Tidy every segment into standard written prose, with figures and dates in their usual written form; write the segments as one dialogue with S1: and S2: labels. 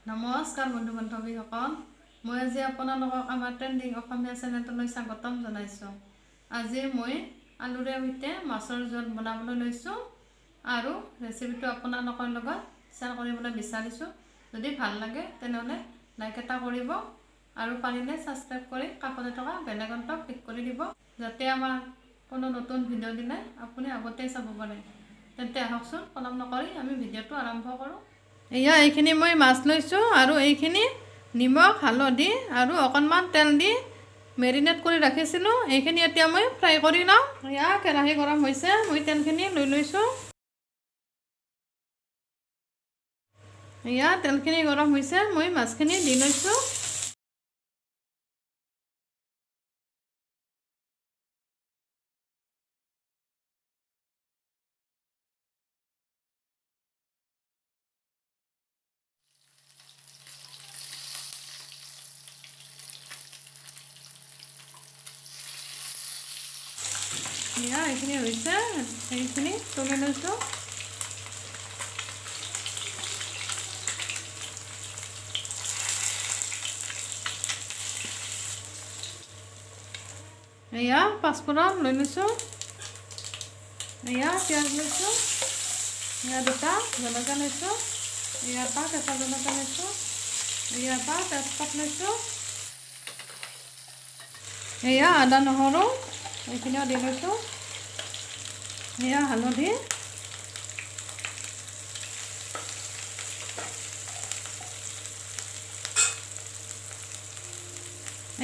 S1: নমস্কাৰ বন্ধু বান্ধৱীসকল, মই আজি আপোনালোকক আমাৰ ট্ৰেণ্ডিং অসমীয়া চেনেলটোলৈ স্বাগতম জনাইছোঁ। আজি মই আলুৰে সৈতে মাছৰ জোল বনাবলৈ লৈছোঁ আৰু ৰেচিপিটো আপোনালোকৰ লগত শ্বেয়াৰ কৰিবলৈ বিচাৰিছোঁ। যদি ভাল লাগে তেনেহ'লে লাইক এটা কৰিব আৰু পাৰিলে ছাবস্ক্ৰাইব কৰি কাষতে থকা বেল আইকনটো ক্লিক কৰি দিব, যাতে আমাৰ কোনো নতুন ভিডিঅ' দিলে আপুনি আগতেই চাব পাৰে। তেন্তে আহকচোন পলম নকৰি আমি ভিডিঅ'টো আৰম্ভ কৰোঁ। এয়া এইখিনি মই মাছ লৈছোঁ আৰু এইখিনি নিমখ হালধি আৰু অকণমান তেল দি মেৰিনেট কৰি ৰাখিছিলোঁ। এইখিনি এতিয়া মই ফ্ৰাই কৰি লওঁ। এয়া কেৰাহী গৰম হৈছে, মই তেলখিনি লৈ লৈছোঁ। এয়া তেলখিনি গৰম হৈছে, মই মাছখিনি দি লৈছোঁ। এয়া এইখিনি হৈছে, এইখিনি তুলি লৈছোঁ। এয়া পাঁচফোৰণ লৈ লৈছোঁ। এয়া পিঁয়াজ লৈছোঁ। এয়া দুটা জলকীয়া লৈছোঁ। ইয়াৰ পৰা কেঁচা জলকীয়া লৈছোঁ। ইয়াৰ পৰা তেজপাত লৈছোঁ। এয়া আদা নহৰু এইখিনিও দি লৈছোঁ। এয়া হালধি,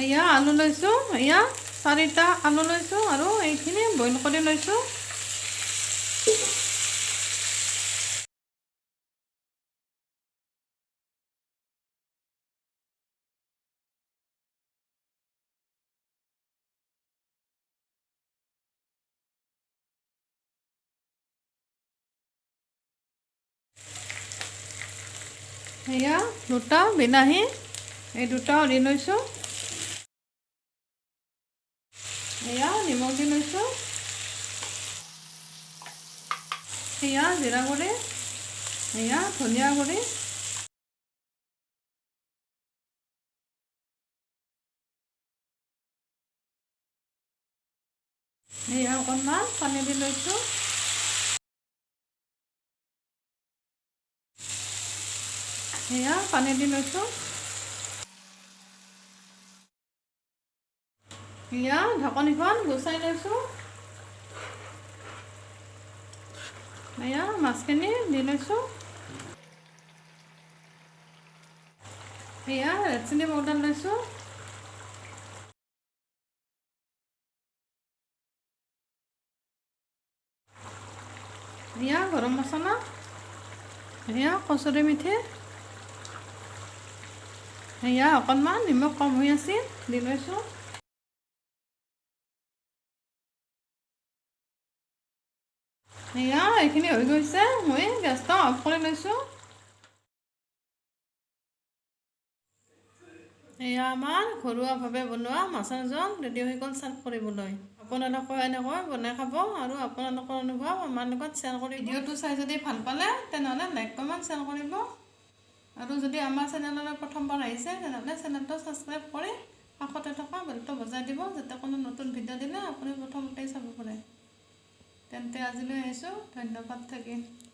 S1: এয়া আলু লৈছোঁ। এয়া 4টা আলু লৈছোঁ আৰু এইখিনি বইল কৰি লৈছোঁ। এয়া দুটা বিলাহী, এই দুটাও দি লৈছোঁ। এয়া নিমখ দি লৈছোঁ। এয়া জিৰা গুড়ি, এয়া ধনিয়া গুড়ি, এয়া অকণমান পানী দি লৈছোঁ। এয়া পানী দি লৈছোঁ। এয়া ঢাকনিখন গুচাই লৈছোঁ। এয়া মাছখিনি দি লৈছোঁ। এয়া ৰেড চিলি পাউডাৰ লৈছোঁ। এয়া গৰম মছলা, এয়া কচুৰি মেথি, এয়া অকণমান নিমখ কম হৈ আছিল দি লৈছোঁ। এয়া এইখিনি হৈ গৈছে, মই গেছটো অফ কৰি লৈছোঁ। এয়া আমাৰ ঘৰুৱাভাৱে বনোৱা মাছৰ জোল ৰেডি হৈ গ'ল ছাৰ্ভ কৰিবলৈ। আপোনালোকেও এনেকৈ বনাই খাব আৰু আপোনালোকৰ অনুভৱ আমাৰ লগত শ্বেয়াৰ কৰি ভিডিঅ'টো চাই যদি ভাল পালে তেনেহ'লে লাইক কমেণ্ট শ্বেয়াৰ কৰিব আৰু যদি আমাৰ চেনেললৈ প্ৰথমবাৰ আহিছে তেনেহ'লে চেনেলটো ছাবস্ক্ৰাইব কৰি কাষতে থকা বেলটো বজাই দিব, যাতে কোনো নতুন ভিডিঅ' দিলে আপুনি প্ৰথমতেই চাব পাৰে। তেন্তে আজিলৈ আহিছোঁ, ধন্যবাদ থাকিল।